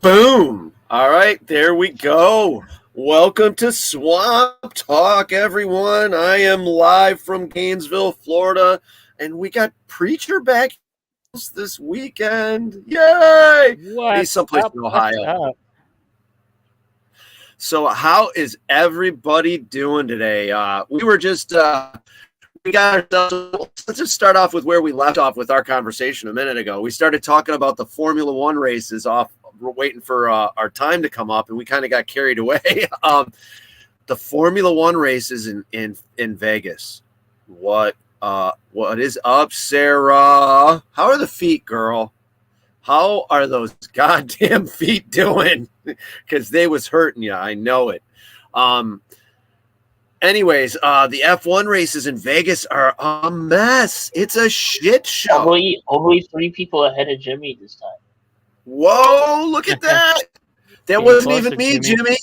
Boom. All right, there we go. Welcome to Swamp Talk, everyone. I am live from Gainesville, Florida, and we got Preacher back this weekend. Yay! He's What's someplace up? in What's Ohio. up? So, how is everybody doing today? We got ourselves. Let's just start off with where we left off with our conversation a minute ago. We started talking about the Formula One races. We're waiting for our time to come up, and we kind of got carried away. The Formula One races in Vegas. What is up, Sarah? How are the feet, girl? How are those goddamn feet doing? Because they was hurting you. I know it. Anyways, the F1 races in Vegas are a mess. It's a shit show. Only 3 people ahead of Jimmy this time. Whoa, look at that. That wasn't even me, Jimmy.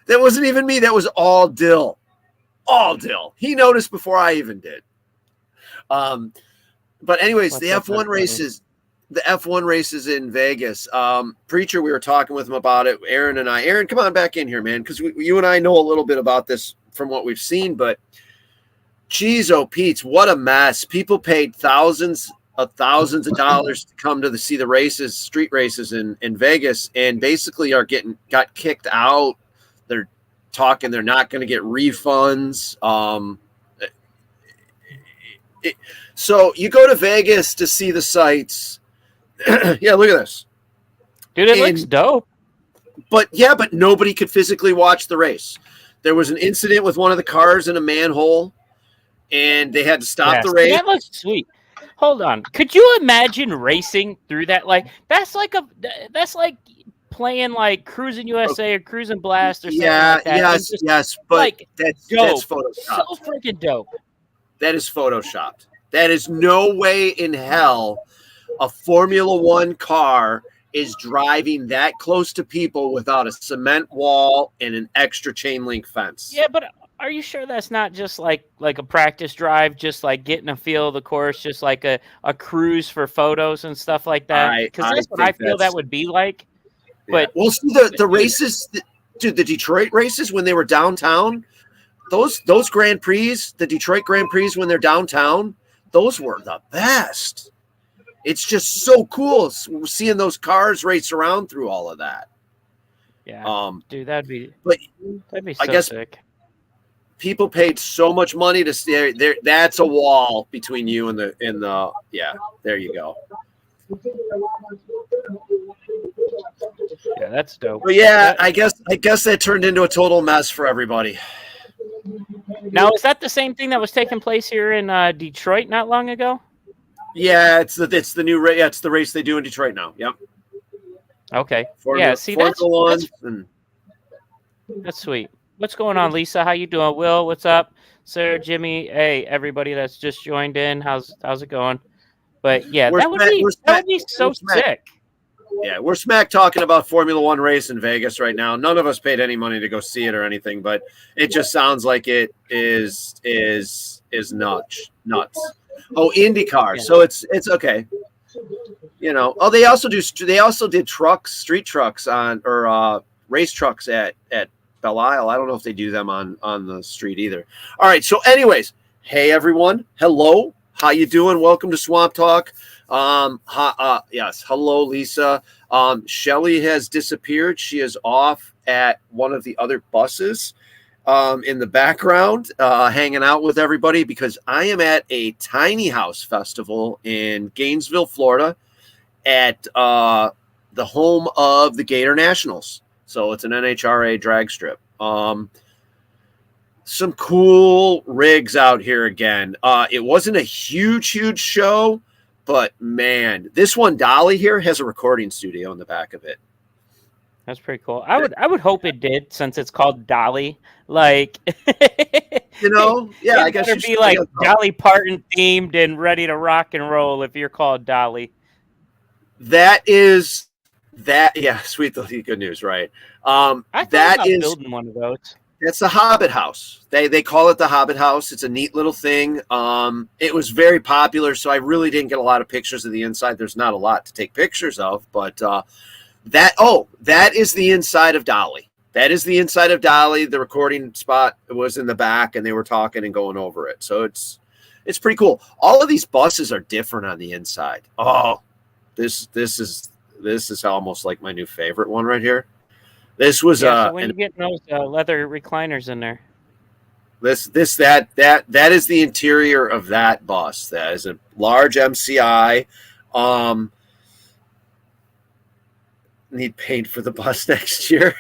That wasn't even me. That was all Dill. All Dill. He noticed before I even did. But anyways, the F1 races in Vegas. Preacher, we were talking with him about it. Aaron and I. Aaron, come on back in here, man, because you and I know a little bit about this from what we've seen, but geez, oh Pete's, what a mess. People paid thousands of dollars to come to see the races, street races in Vegas, and basically got kicked out. They're talking they're not going to get refunds. So you go to Vegas to see the sights. Yeah, look at this. Dude, it looks dope. But nobody could physically watch the race. There was an incident with one of the cars in a manhole, and they had to stop the race. That looks sweet. Hold on. Could you imagine racing through that? Like that's like playing like Cruising USA or Cruising Blast or something like that. Yes, but like, that's Photoshopped. So freaking dope. That is Photoshopped. That is no way in hell a Formula One car is driving that close to people without a cement wall and an extra chain link fence. Yeah, but are you sure that's not just like a practice drive, just like getting a feel of the course, just like a cruise for photos and stuff like that? Because that's what I feel that would be like. Yeah. But we'll see the races, dude. The Detroit races when they were downtown, those Grand Prix, the Detroit Grand Prix when they're downtown, those were the best. It's just so cool seeing those cars race around through all of that. Yeah, dude, that'd be so I guess sick. People paid so much money to stay there. That's a wall between you and the. Yeah, there you go. Yeah, that's dope. But yeah, I guess that turned into a total mess for everybody. Now, is that the same thing that was taking place here in Detroit not long ago? Yeah, it's the new race. Yeah, it's the race they do in Detroit now. Yep. Okay. That's sweet. What's going on, Lisa? How you doing? Will, what's up? Sarah, Jimmy, hey, everybody that's just joined in. How's it going? But yeah, that would be so sick. Yeah, we're smack talking about Formula One race in Vegas right now. None of us paid any money to go see it or anything, but it just sounds like it is nuts. Oh, IndyCar. Yeah. So it's okay. You know. Oh, they also did street trucks race trucks at Belle Isle. I don't know if they do them on the street either. All right. So anyways, hey everyone. Hello. How you doing? Welcome to Swamp Talk. Yes. Hello, Lisa. Shelly has disappeared. She is off at one of the other buses in the background, hanging out with everybody because I am at a tiny house festival in Gainesville, Florida at the home of the Gator Nationals. So it's an NHRA drag strip. Some cool rigs out here again. It wasn't a huge show, but man, this one Dolly here has a recording studio in the back of it. That's pretty cool. I would hope it did since it's called Dolly. Like, yeah, I guess it'd be like Dolly Parton themed and ready to rock and roll if you're called Dolly. Yeah, sweet, good news, right? I thought about building one of those. It's the Hobbit House. They call it the Hobbit House. It's a neat little thing. It was very popular, so I really didn't get a lot of pictures of the inside. There's not a lot to take pictures of, but That is the inside of Dolly. That is the inside of Dolly. The recording spot was in the back, and they were talking and going over it. So it's pretty cool. All of these buses are different on the inside. Oh, this is almost like my new favorite one right here. This was so when you get those leather recliners in there. That is the interior of that bus. That is a large MCI. Need paint for the bus next year.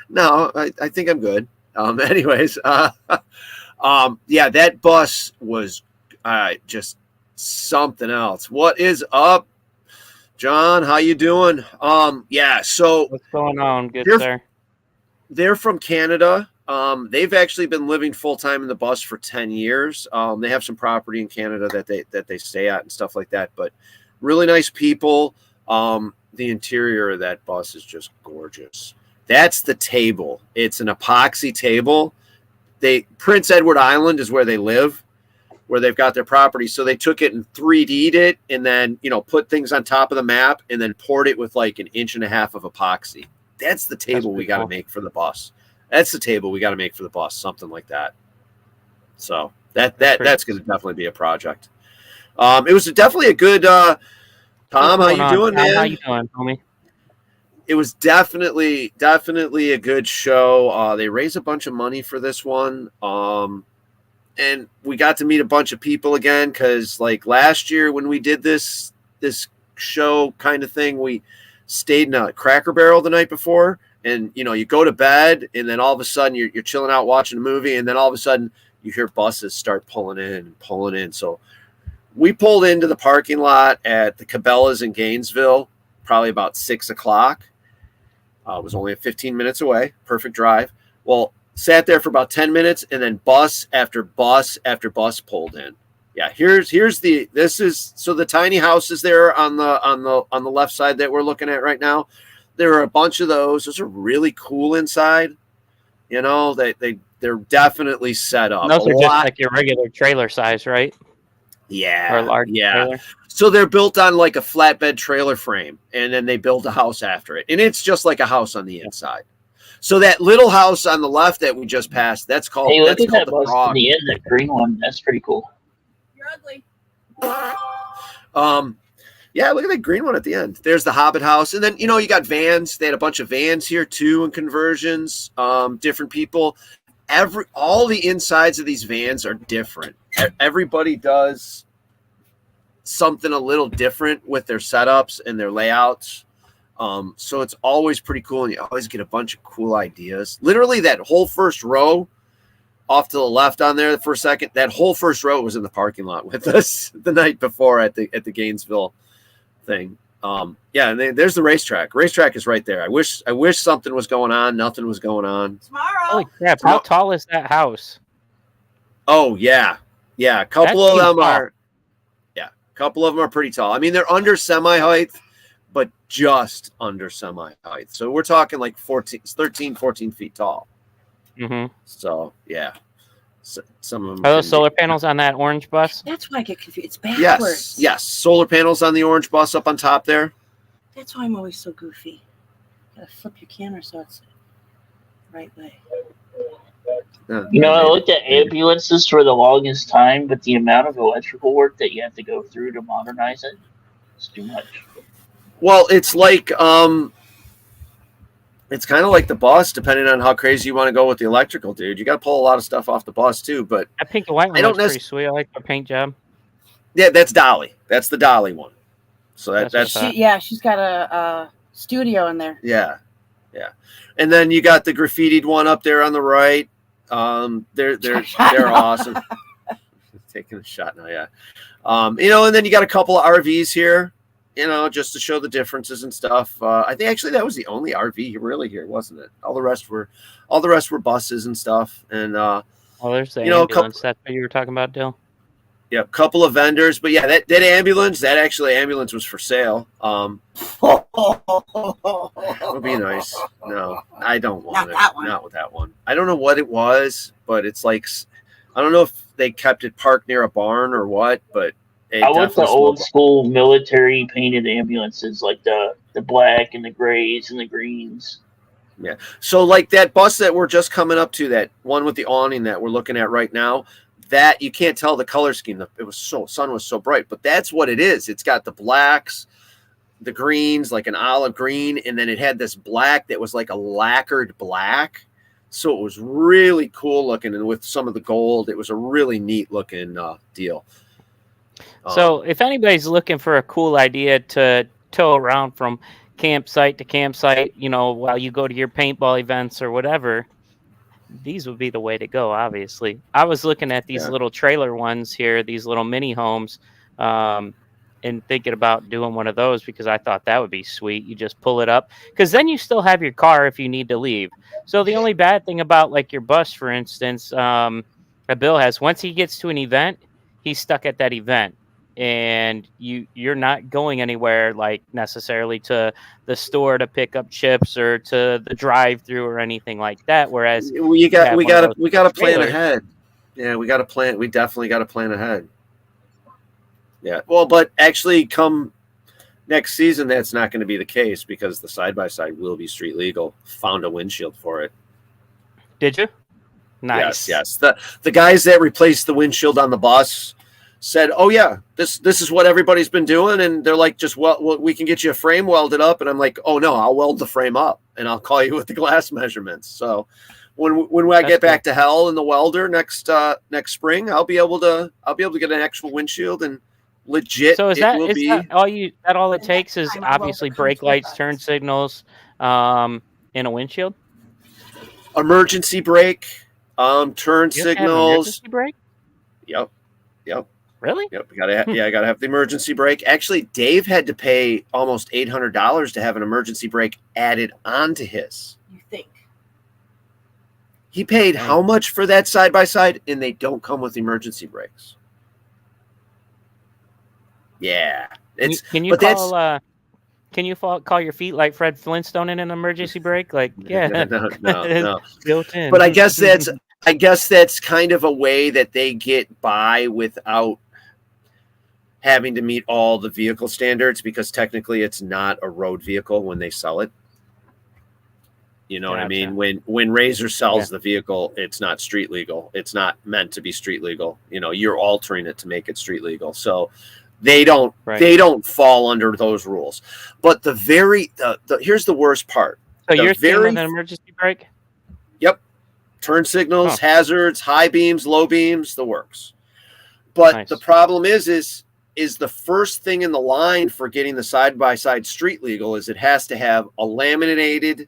No, I think I'm good. Anyways, yeah, that bus was just something else. What is up, John? How you doing? Yeah. So what's going on, good sir? They're from Canada. They've actually been living full time in the bus for 10 years. They have some property in Canada that they stay at and stuff like that. But really nice people. The interior of that bus is just gorgeous. That's the table. It's an epoxy table. Prince Edward Island is where they live, where they've got their property. So they took it and 3D'd it and then, put things on top of the map and then poured it with like 1.5 inches of epoxy. That's the table we got to make for the bus. That's the table we got to make for the bus, something like that. So that's going to definitely be a project. It was definitely a good Tom, how you doing, man? How you doing, homie? It was definitely a good show. They raised a bunch of money for this one. And we got to meet a bunch of people again because like last year when we did this show kind of thing, we stayed in a Cracker Barrel the night before. And, you go to bed and then all of a sudden you're chilling out watching a movie. And then all of a sudden you hear buses start pulling in. So we pulled into the parking lot at the Cabela's in Gainesville, probably about 6:00. It was only 15 minutes away. Perfect drive. Well, sat there for about 10 minutes and then bus after bus after bus pulled in. Yeah. So the tiny houses there on the left side that we're looking at right now. There are a bunch of those. Those are really cool inside. They're definitely set up. Those are just like your regular trailer size, right? Yeah. Or large trailer. So they're built on like a flatbed trailer frame, and then they build a house after it. And it's just like a house on the inside. So that little house on the left that we just passed, that's called. Hey, look at that the bus Frog. in the end, that green one. That's pretty cool. You're ugly. Yeah, look at that green one at the end. There's the Hobbit house. And then, you got vans. They had a bunch of vans here too and conversions, different people. All the insides of these vans are different. Everybody does something a little different with their setups and their layouts. So it's always pretty cool. And you always get a bunch of cool ideas. Literally that whole first row off to the left on there for a second, that whole first row was in the parking lot with us the night before at the Gainesville thing. Yeah, and there's the racetrack. Racetrack is right there. I wish something was going on. Nothing was going on. Tomorrow. Holy crap! How tall is that house? Oh yeah. A couple of them are. Yeah, a couple of them are pretty tall. I mean, they're under semi height, but just under semi height. So we're talking like 13, 14 feet tall. Mm-hmm. So yeah. So, some of them are those solar panels on that orange bus? That's why I get confused. It's backwards. Yes. Solar panels on the orange bus up on top there. That's why I'm always so goofy. Gotta flip your camera so it's the right way. I looked at ambulances for the longest time, but the amount of electrical work that you have to go through to modernize it is too much. Well, it's like it's kind of like the bus, depending on how crazy you want to go with the electrical, dude. You got to pull a lot of stuff off the bus too. But that pink and white one looks pretty sweet. I like the paint job. Yeah, that's Dolly. That's the Dolly one. So that's she's got a studio in there. Yeah. And then you got the graffitied one up there on the right. They're awesome. Taking a shot now, yeah. And then you got a couple of RVs here. Just to show the differences and stuff. I think actually that was the only RV really here, wasn't it? All the rest were buses and stuff. And there's the ambulance. That's what you were talking about, Dill. Yeah, a couple of vendors, but yeah, that ambulance was for sale. It would be nice. No, I don't want it. Not with that one. I don't know what it was, but it's like I don't know if they kept it parked near a barn or what, but. I want the old school military painted ambulances, like the the black and the grays and the greens. Yeah. So like that bus that we're just coming up to, that one with the awning that we're looking at right now, that you can't tell the color scheme. It was sun was so bright, but that's what it is. It's got the blacks, the greens, like an olive green, and then it had this black that was like a lacquered black. So it was really cool looking, and with some of the gold, it was a really neat looking deal. So if anybody's looking for a cool idea to tow around from campsite to campsite, while you go to your paintball events or whatever, these would be the way to go. Obviously, I was looking at these little trailer ones here, these little mini homes, and thinking about doing one of those because I thought that would be sweet. You just pull it up, because then you still have your car if you need to leave. So the only bad thing about like your bus, for instance, that Bill has, once he gets to an event, he's stuck at that event. And you're not going anywhere, like necessarily to the store to pick up chips or to the drive-through or anything like that. Whereas we got to plan ahead. Yeah, we got to plan. We definitely got to plan ahead. Yeah. Well, but actually, come next season, that's not going to be the case because the side-by-side will be street legal. Found a windshield for it. Did you? Nice. Yes. The guys that replaced the windshield on the bus said, "Oh yeah, this is what everybody's been doing," and they're like, "Just we can get you a frame welded up," and I'm like, "Oh no, I'll weld the frame up and I'll call you with the glass measurements." So when I get back to hell in the welder next spring, I'll be able to get an actual windshield and legit. So is that all it takes is obviously brake lights, turn signals, in a windshield, emergency brake, turn signals, emergency brake. Yep. Really? Yep. I gotta have the emergency brake. Actually, Dave had to pay almost $800 to have an emergency brake added onto his. You think? He paid how much for that side by side, and they don't come with emergency brakes. Yeah, Can you call your feet like Fred Flintstone in an emergency brake? Like, no. built in. But I guess that's kind of a way that they get by without having to meet all the vehicle standards, because technically it's not a road vehicle when they sell it. You know what I mean? When Razor sells the vehicle, it's not street legal. It's not meant to be street legal. You're altering it to make it street legal. So they don't fall under those rules. But here's the worst part. So you're saying an emergency brake? Yep. Turn signals, hazards, high beams, low beams, the works. But the problem is the first thing in the line for getting the side-by-side street legal is it has to have a laminated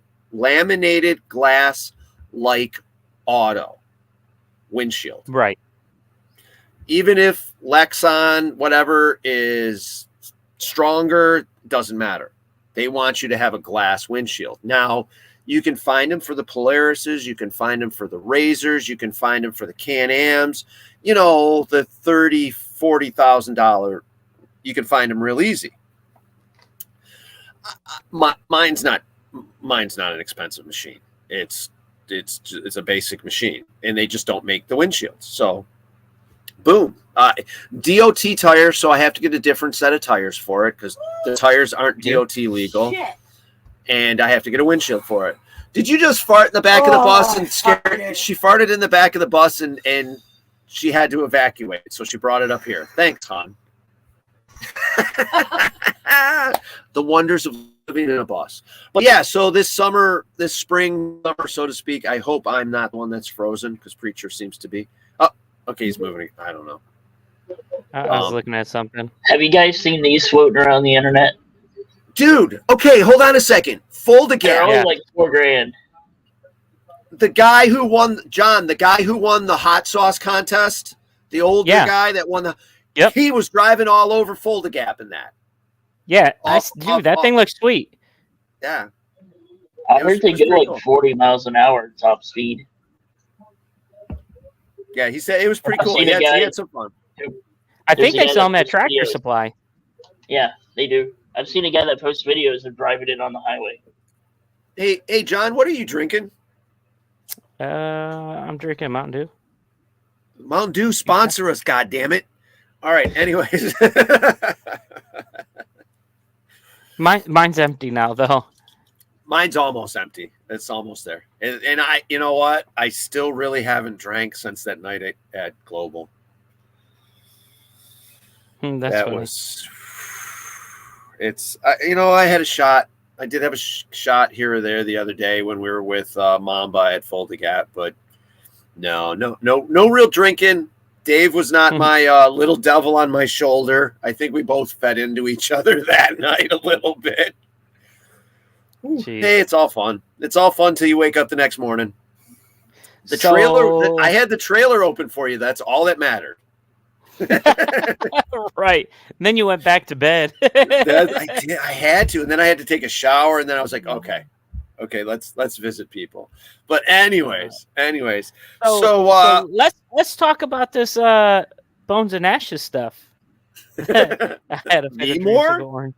glass like auto windshield. Right. Even if Lexan, whatever, is stronger, doesn't matter. They want you to have a glass windshield. Now, you can find them for the Polarises. You can find them for the Razors. You can find them for the Can-Ams. The $30,000, $40,000. You can find them real easy. Mine's not an expensive machine. It's a basic machine, and they just don't make the windshields. So, boom. DOT tires. So I have to get a different set of tires for it because the tires aren't DOT legal. Shit. And I have to get a windshield for it. Did you just fart in the back of the bus and scare? She farted in the back of the bus and she had to evacuate, so she brought it up here. Thanks, hon. The wonders of living in a bus. But yeah, so this spring, so to speak, I hope I'm not the one that's frozen, because Preacher seems to be. Oh, okay, he's moving. I don't know. I was looking at something. Have you guys seen these floating around the internet? Dude, okay, hold on a second. Fold again. They're only like $4,000. The guy who won the hot sauce contest, the older guy that won he was driving all over Fulda Gap in that. Yeah, that thing looks sweet. Yeah. I heard they get like 40 miles an hour top speed. Yeah, he said it was pretty cool. He had some fun. I think they sell them at Tractor Supply. Yeah, they do. I've seen a guy that posts videos of driving it on the highway. Hey, John, what are you drinking? I'm drinking Mountain Dew. Mountain Dew, sponsor us, goddammit. All right, anyways. Mine's empty now, though. Mine's almost empty. It's almost there. And I, you know what? I still really haven't drank since that night at Global. That's that funny. was. It's I had a shot. I did have a shot here or there the other day when we were with Mamba at Folding Gap, but no real drinking. Dave was not my little devil on my shoulder. I think we both fed into each other that night a little bit. Jeez. Hey, it's all fun. It's all fun till you wake up the next morning. The trailer, I had the trailer open for you. That's all that mattered. Right. And then you went back to bed. I had to, and then I had to take a shower, and then I was like, okay, let's visit people. But anyways, so let's talk about this Bones and Ashes stuff. I had a Me more?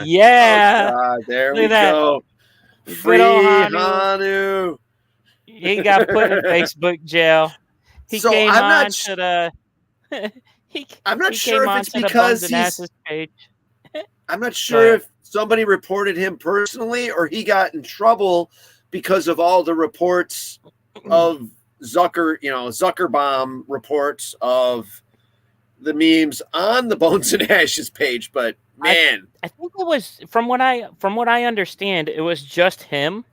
Yeah. Oh, God, there Look we go. Free Hanu. He got put in Facebook jail. He came on to the. I'm not sure if it's because he's. I'm not sure if somebody reported him personally or he got in trouble because of all the reports of Zuckerbomb reports of the memes on the Bones and Ashes page. But man, I think it was from what I understand, it was just him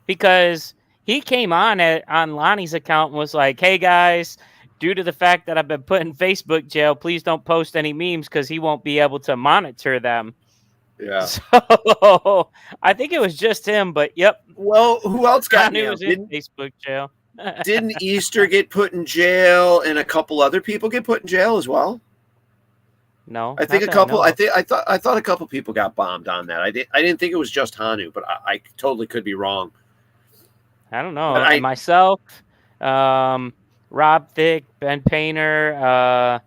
because he came on Lonnie's account and was like, "Hey guys, due to the fact that I've been put in Facebook jail, please don't post any memes because he won't be able to monitor them." Yeah. So I think it was just him, but yep. Well, who else got nailed? In Facebook jail? Didn't Easter get put in jail and a couple other people get put in jail as well? No, I think a couple. I thought a couple people got bombed on that. I didn't think it was just Hanu, but I totally could be wrong. I don't know. Myself, Rob Thicke, Ben Painter,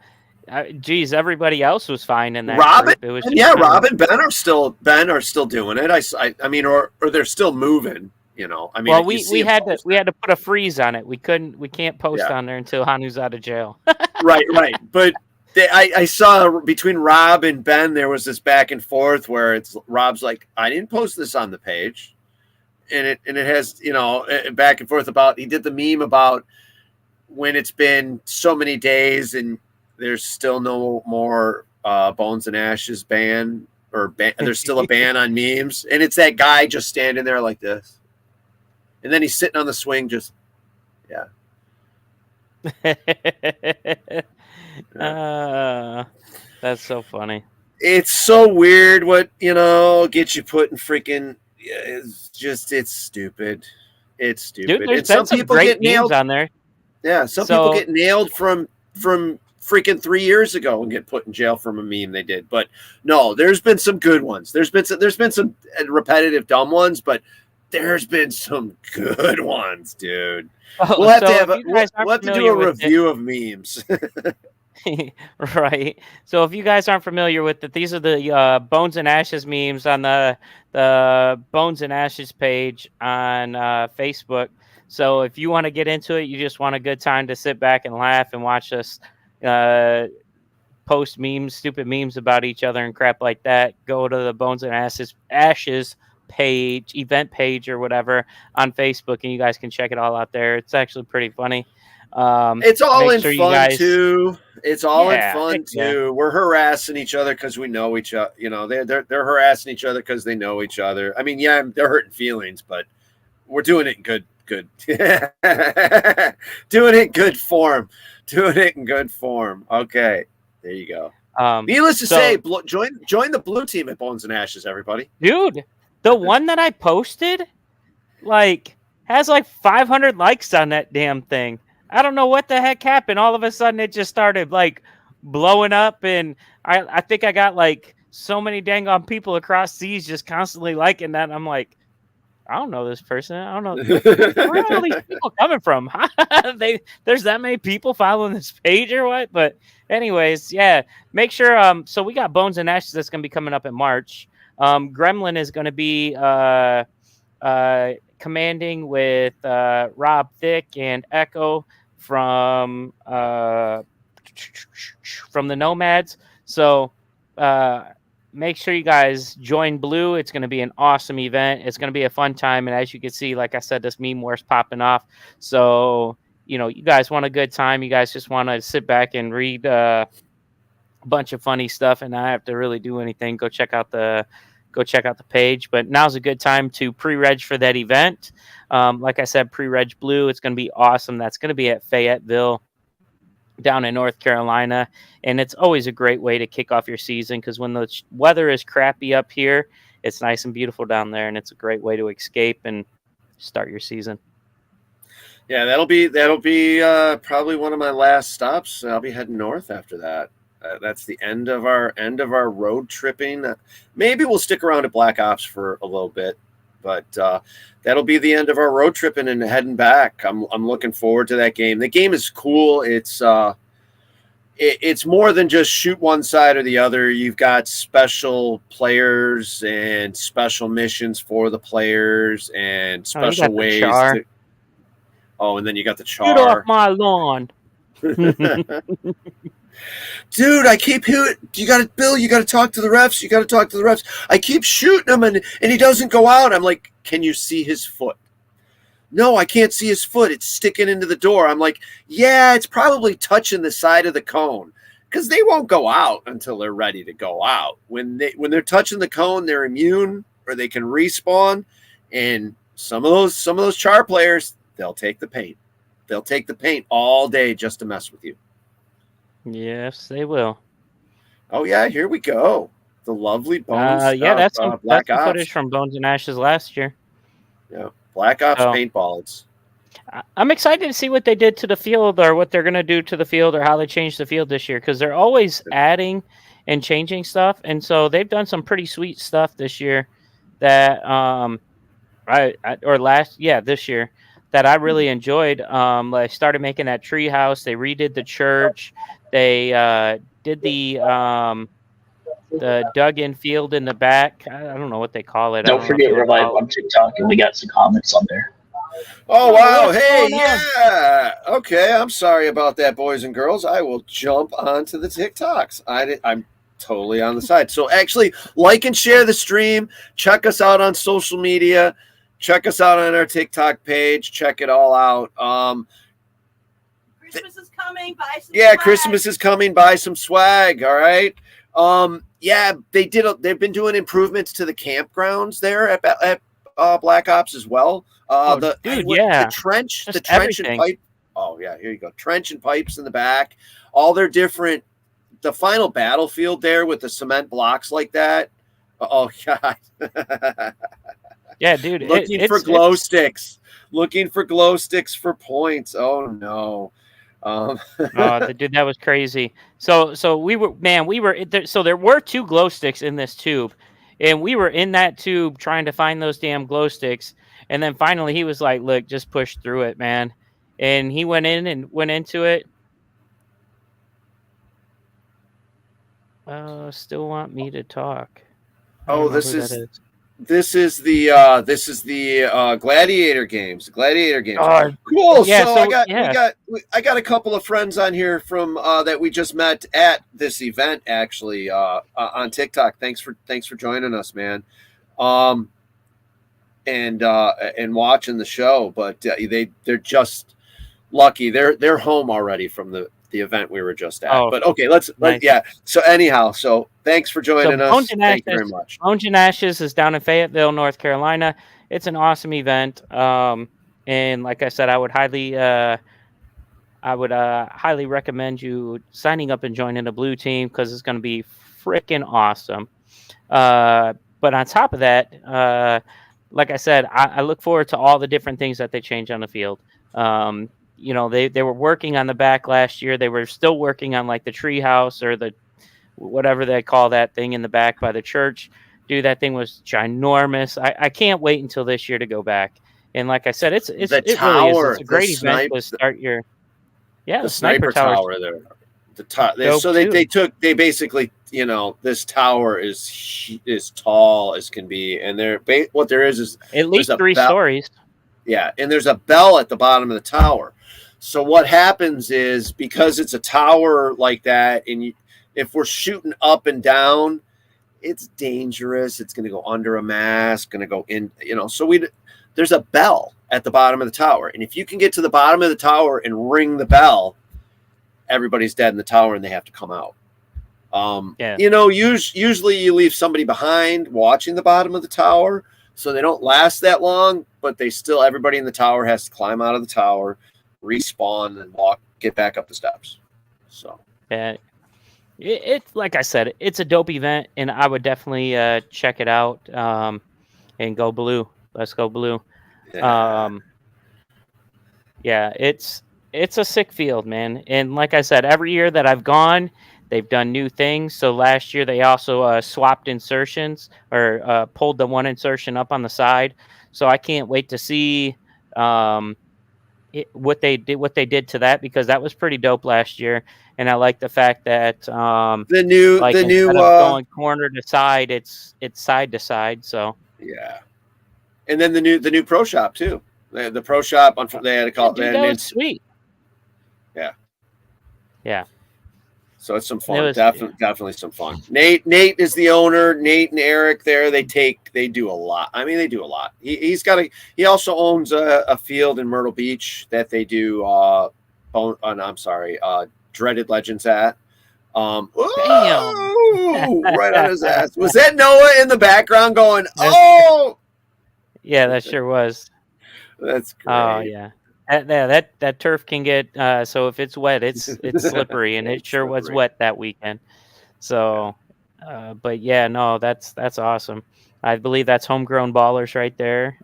everybody else was fine in that. Robin, it was Rob and Ben are still doing it. I mean, or they're still moving. I mean, well, we had to put a freeze on it. We can't post on there until Hanu's out of jail. Right. But I saw between Rob and Ben there was this back and forth where Rob's like, I didn't post this on the page, and it has back and forth about he did the meme about when it's been so many days and there's still no more Bones and Ashes ban there's still a ban on memes, and it's that guy just standing there like this. And then he's sitting on the swing, just, yeah. That's so funny. It's so weird what, gets you put in freaking, it's stupid. It's stupid. Dude, there's been some great memes on there. Yeah, people get nailed from freaking 3 years ago and get put in jail from a meme they did. But no, there's been some good ones. There's been some repetitive dumb ones, but there's been some good ones, dude. We'll have to do a review of memes. Right. So if you guys aren't familiar with it, these are the Bones and Ashes memes on the Bones and Ashes page on Facebook. So if you want to get into it, you just want a good time to sit back and laugh and watch us post memes, stupid memes about each other and crap like that, go to the Bones and Ashes page, event page or whatever on Facebook, and you guys can check it all out there. It's actually pretty funny. It's all in fun too. It's all in fun too. We're harassing each other because we know each other. They're harassing each other because they know each other. I mean, yeah, they're hurting feelings, but we're doing it in good. Doing it in good form. Okay, there you go. Needless to say, join the blue team at Bones and Ashes, everybody. Dude, the one that I posted, has 500 likes on that damn thing. I don't know what the heck happened. All of a sudden, it just started blowing up, and I think I got so many dang on people across seas just constantly liking that. I'm like, I don't know this person. I don't know where are all these people coming from. There's that many people following this page or what? But anyways, yeah. Make sure. So we got Bones and Ashes that's going to be coming up in March. Gremlin is going to be commanding with Rob Thicke and Echo from the Nomads. So make sure you guys join Blue. It's going to be an awesome event. It's going to be a fun time. And as you can see, like I said, this meme war's popping off. So, you guys want a good time. You guys just want to sit back and read a bunch of funny stuff and not have to really do anything. Go check out the page. But now's a good time to pre-reg for that event. Like I said, pre-reg Blue. It's going to be awesome. That's going to be at Fayetteville, down in North Carolina, and it's always a great way to kick off your season because when the weather is crappy up here, it's nice and beautiful down there, and it's a great way to escape and start your season. Yeah, that'll be probably one of my last stops. I'll be heading north after that. That's the end of our road tripping. Maybe we'll stick around at Black Ops for a little bit, but that'll be the end of our road tripping and heading back. I'm looking forward to that game. The game is cool. It's more than just shoot one side or the other. You've got special players and special missions for the players and special ways to. Oh, and then you got the char. Get off my lawn. Dude, I keep hearing, you got to talk to the refs. I keep shooting him and he doesn't go out. I'm like, can you see his foot? No, I can't see his foot. It's sticking into the door. I'm like, yeah, it's probably touching the side of the cone because they won't go out until they're ready to go out. When they're touching the cone, they're immune or they can respawn. And some of those char players, they'll take the paint. They'll take the paint all day just to mess with you. Yes, they will. Oh yeah, here we go. The lovely Bones. That's some footage from Bones and Ashes last year. Yeah, Black Ops paintballs. I'm excited to see what they did to the field, or what they're going to do to the field, or how they changed the field this year, because they're always adding and changing stuff, and so they've done some pretty sweet stuff this year. That this year that I really enjoyed. They started making that tree house. They redid the church. They did the dug-in field in the back. I don't know what they call it. Don't forget Revive on TikTok, and we got some comments on there. Oh, wow. Hey, yeah. Okay, I'm sorry about that, boys and girls. I will jump onto the TikToks. I'm totally on the side. So actually, like and share the stream. Check us out on social media. Check us out on our TikTok page. Check it all out. Christmas is coming. Buy some swag. Christmas is coming. Buy some swag. All right. They've been doing improvements to the campgrounds there at Black Ops as well. The trench everything. and pipe. Oh yeah, here you go. Trench and pipes in the back. All their different. The final battlefield there with the cement blocks like that. Oh god. Yeah, dude. Looking for glow sticks for points. Oh no. Dude, that was crazy. So we were so there were 2 glow sticks in this tube, and we were in that tube trying to find those damn glow sticks. And then finally he was like, look, just push through it, man. And he went into it. Still want me to talk. Oh, this is the Gladiator games. Oh, cool. Yeah, so I got a couple of friends on here from that we just met at this event actually on TikTok. Thanks for joining us, man. And watching the show, but they're just lucky. They're home already from the event we were just at. But okay, let's So anyhow, so thanks for joining us. Thank you very much. Bones and Ashes is down in Fayetteville, North Carolina. It's an awesome event. And like I said, I would highly recommend you signing up and joining the Blue team, because it's going to be freaking awesome. But on top of that, like I said, I look forward to all the different things that they change on the field. They were working on the back last year. They were still working on like the tree house or the whatever they call that thing in the back by the church. Dude, that thing was ginormous. I can't wait until this year to go back. And like I said, it really is. It's a great event to start your. Yeah, the sniper tower there. They basically, this tower is tall as can be, and what there is at least 3 stories. Yeah, and there's a bell at the bottom of the tower. So what happens is, because it's a tower like that, and if we're shooting up and down, it's dangerous. It's going to go under a mast, going to go in, so there's a bell at the bottom of the tower. And if you can get to the bottom of the tower and ring the bell, everybody's dead in the tower and they have to come out. Usually you leave somebody behind watching the bottom of the tower, so they don't last that long, but everybody in the tower has to climb out of the tower, respawn, and get back up the steps. So yeah, it's like I said, it's a dope event, and I would definitely check it out. And go blue. Let's go blue. Yeah, it's a sick field, man. And like I said, every year that I've gone, they've done new things. So last year they also swapped insertions or pulled the one insertion up on the side. So I can't wait to see what they did to that, because that was pretty dope last year. And I like the fact that the new going corner to side, it's side to side. So yeah, and then the new pro shop too. The pro shop they had to call it. That was sweet. Yeah. So it's some fun. Definitely some fun. Nate is the owner. Nate and Eric there. They do a lot. I mean, they do a lot. He also owns a field in Myrtle Beach that they do. Dreaded Legends at. Damn. Right on his ass. Was that Noah in the background going, oh? Yeah, that sure was. That's great. Oh yeah. That turf can get so if it's wet, it's slippery, and it sure was wet that weekend. So, but yeah, no, that's awesome. I believe that's Homegrown Ballers right there.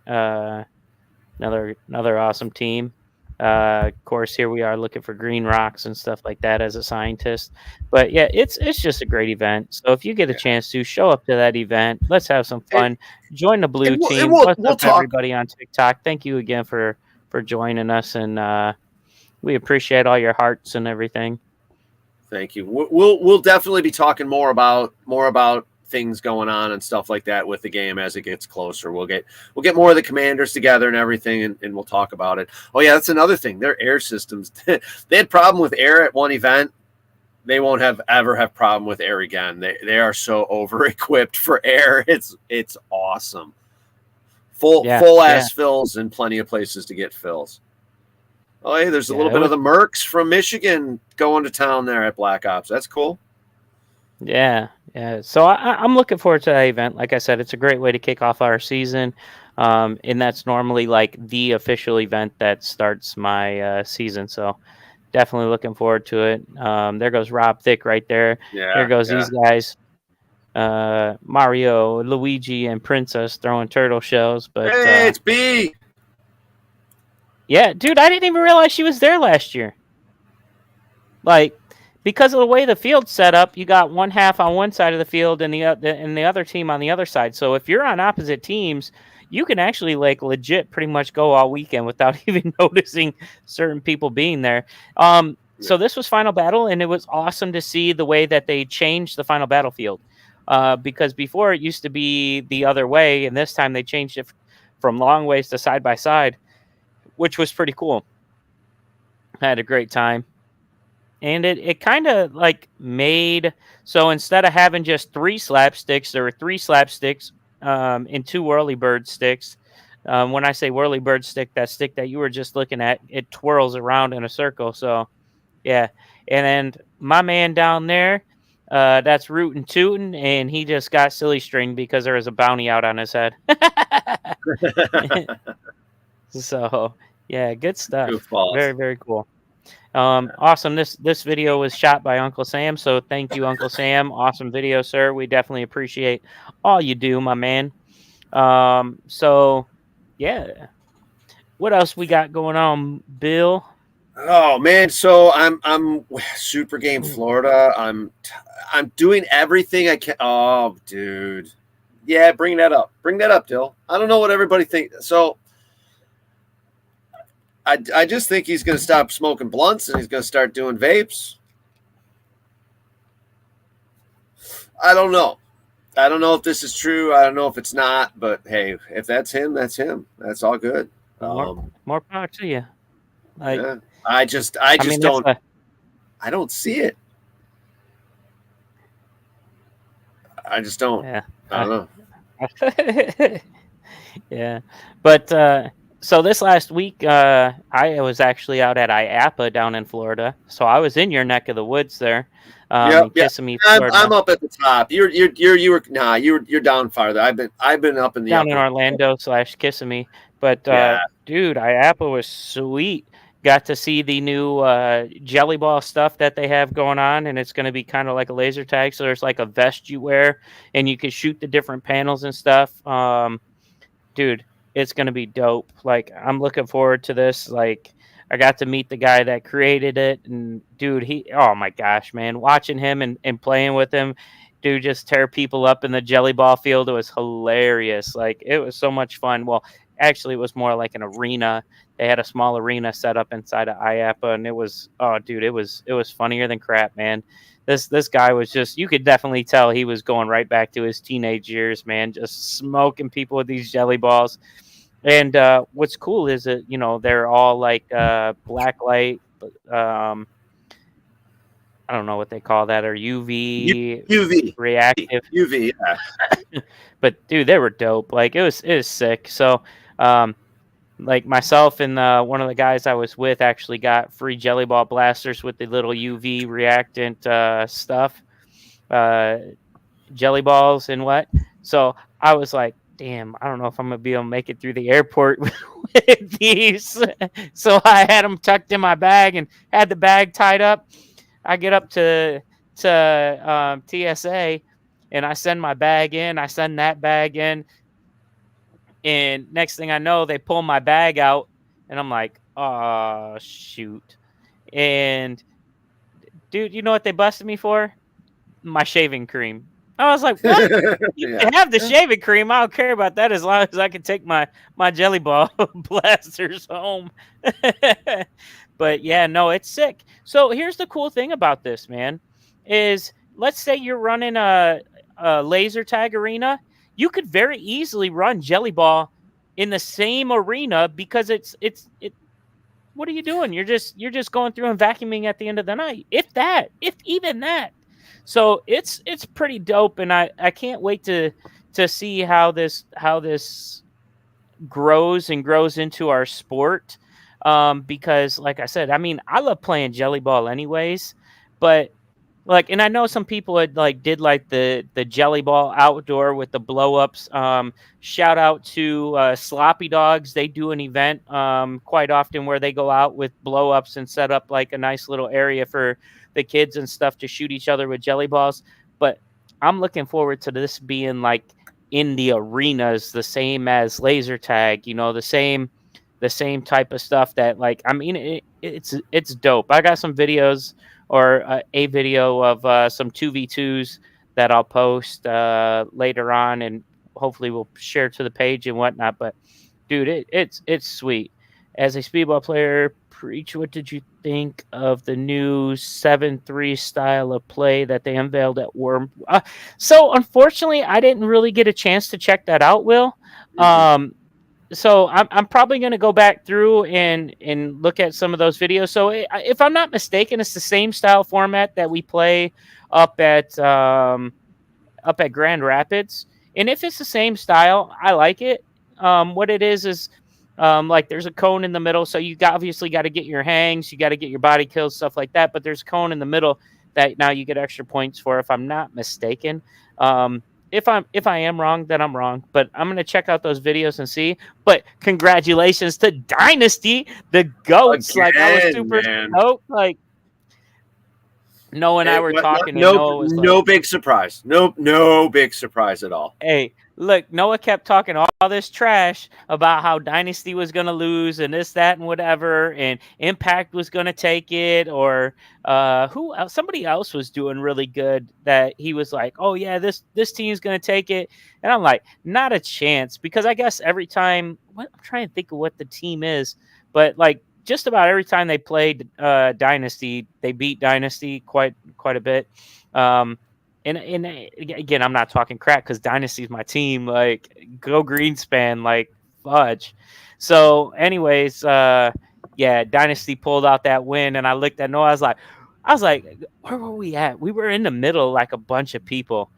Another awesome team. Of course, here we are looking for green rocks and stuff like that as a scientist. But yeah, it's just a great event. So if you get a chance to show up to that event, let's have some fun. Join the blue team. What's up, everybody on TikTok? Thank you again for joining us, and we appreciate all your hearts and everything. Thank you. We'll definitely be talking more about things going on and stuff like that with the game as it gets closer. We'll get more of the commanders together and everything, and we'll talk about it. Oh yeah, that's another thing. Their air systems. They had problem with air at one event. They won't ever have problem with air again. They are so over equipped for air. It's awesome. Full ass fills and plenty of places to get fills. Oh, hey, there's a little bit of the Mercs from Michigan going to town there at Black Ops. That's cool. Yeah. So I'm looking forward to that event. Like I said, it's a great way to kick off our season. And that's normally like the official event that starts my season. So definitely looking forward to it. There goes Rob Thick right there. Yeah, there goes these guys. Mario, Luigi, and Princess throwing turtle shells. But hey, it's B. Yeah, dude, I didn't even realize she was there last year. Like, because of the way the field's set up, you got one half on one side of the field and the other team on the other side. So if you're on opposite teams, you can actually like legit pretty much go all weekend without even noticing certain people being there. So this was Final Battle, and it was awesome to see the way that they changed the Final Battlefield. Because before it used to be the other way, and this time they changed it from long ways to side by side, which was pretty cool. I had a great time. And it kind of like made, so instead of having just 3 slapsticks, there were 3 slapsticks and 2 whirly bird sticks. When I say whirly bird stick, that stick that you were just looking at, it twirls around in a circle. So, yeah. And then my man down there, that's Rootin' Tootin', and he just got silly string because there was a bounty out on his head. So, yeah, good stuff. Very, very cool. Awesome. This video was shot by Uncle Sam, so thank you, Uncle Sam. Awesome video, sir. We definitely appreciate all you do, my man. So yeah, what else we got going on, Bill? Oh man, so I'm Super Game Florida. I'm doing everything I can. Oh, dude, yeah, bring that up, Dill. I don't know what everybody thinks. So I just think he's going to stop smoking blunts and he's going to start doing vapes. I don't know. I don't know if this is true. I don't know if it's not. But, hey, if that's him, that's him. That's all good. More power to you. Like, yeah. I don't see it. I just don't. Yeah. I don't know. Yeah, but so this last week, I was actually out at IAPA down in Florida. So I was in your neck of the woods there, in Kissimmee, Florida. I'm up at the top. You're down farther. I've been up in the down in upper. Orlando / Kissimmee. But dude, IAPA was sweet. Got to see the new jelly ball stuff that they have going on, and it's going to be kind of like a laser tag. So there's like a vest you wear, and you can shoot the different panels and stuff. Dude, it's going to be dope. Like, I'm looking forward to this. Like, I got to meet the guy that created it, and dude, oh my gosh, man, watching him and playing with him, dude, just tear people up in the jelly ball field. It was hilarious. Like, it was so much fun. Well, actually, it was more like an arena. They had a small arena set up inside of IAPA, and it was, oh, dude, it was funnier than crap, man. This guy was just, you could definitely tell he was going right back to his teenage years, man, just smoking people with these jelly balls. And what's cool is that, you know, they're all like black light, I don't know what they call that, or UV reactive. UV, yeah. But dude, they were dope. Like, it was sick. So like myself and one of the guys I was with actually got free jelly ball blasters with the little UV reactant stuff, jelly balls and what. So I was like, damn, I don't know if I'm gonna be able to make it through the airport with these. So I had them tucked in my bag and had the bag tied up. I get up to TSA and I send my bag in. I send that bag in. And next thing I know, they pull my bag out, and I'm like, oh, shoot. And, dude, you know what they busted me for? My shaving cream. I was like, what? You can have the shaving cream. I don't care about that as long as I can take my jelly ball blasters home. But, yeah, no, it's sick. So here's the cool thing about this, man, is let's say you're running a laser tag arena. You could very easily run jelly ball in the same arena because it's what are you doing? You're just going through and vacuuming at the end of the night. If even that. So it's pretty dope, and I can't wait to see how this grows into our sport. Because like I said, I mean, I love playing jelly ball anyways, but like, and I know some people had did the jelly ball outdoor with the blow ups. Shout out to Sloppy Dogs. They do an event quite often where they go out with blow ups and set up like a nice little area for the kids and stuff to shoot each other with jelly balls. But I'm looking forward to this being like in the arenas, the same as laser tag. You know, the same type of stuff that, like, I mean, it's dope. I got some videos. Or a video of some 2v2s that I'll post later on, and hopefully we'll share to the page and whatnot. But dude, it's sweet. As a speedball player, Preach, what did you think of the new 7-3 style of play that they unveiled at Worm? So unfortunately, I didn't really get a chance to check that out, Will. So I'm probably going to go back through and look at some of those videos. So if I'm not mistaken, it's the same style format that we play up at Grand Rapids. And if it's the same style, I like it. What it is like there's a cone in the middle. So you obviously got to get your hangs, you got to get your body kills, stuff like that. But there's a cone in the middle that now you get extra points for, if I'm not mistaken. If I am wrong, then I'm wrong. But I'm gonna check out those videos and see. But congratulations to Dynasty, the goats! Again, like, I was super stoked. Like, Noah and I were talking. No big surprise. No big surprise at all. Hey, look, Noah kept talking all this trash about how Dynasty was going to lose and this, that, and whatever, and Impact was going to take it, or who else? Somebody else was doing really good that he was like, oh, yeah, this team's going to take it. And I'm like, not a chance, because I guess every time, I'm trying to think of what the team is, but like, just about every time they played Dynasty, they beat Dynasty quite a bit. And again, I'm not talking crap because Dynasty's my team. Like, go Greenspan, like fudge. So, anyways, yeah, Dynasty pulled out that win, and I looked at Noah. I was like, where were we at? We were in the middle, like a bunch of people.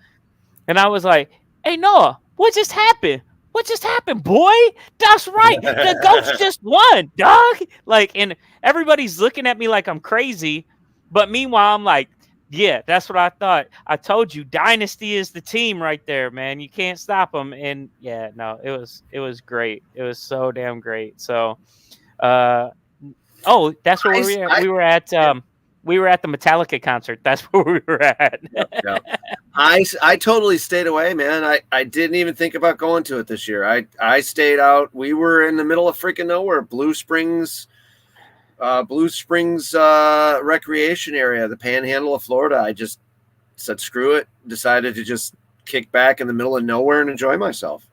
And I was like, "Hey Noah, what just happened? What just happened, boy? That's right. The Goats just won, dog." Like, and everybody's looking at me like I'm crazy. But meanwhile, I'm like, yeah, that's what I thought. I told you, Dynasty is the team right there, man. You can't stop them. And yeah, no, it was great. It was so damn great. So, that's where we were at. We were at the Metallica concert. That's where we were at. Yep. I totally stayed away, man. I didn't even think about going to it this year. I stayed out. We were in the middle of freaking nowhere, Blue Springs recreation area, the Panhandle of Florida. I just said screw it. Decided to just kick back in the middle of nowhere and enjoy myself.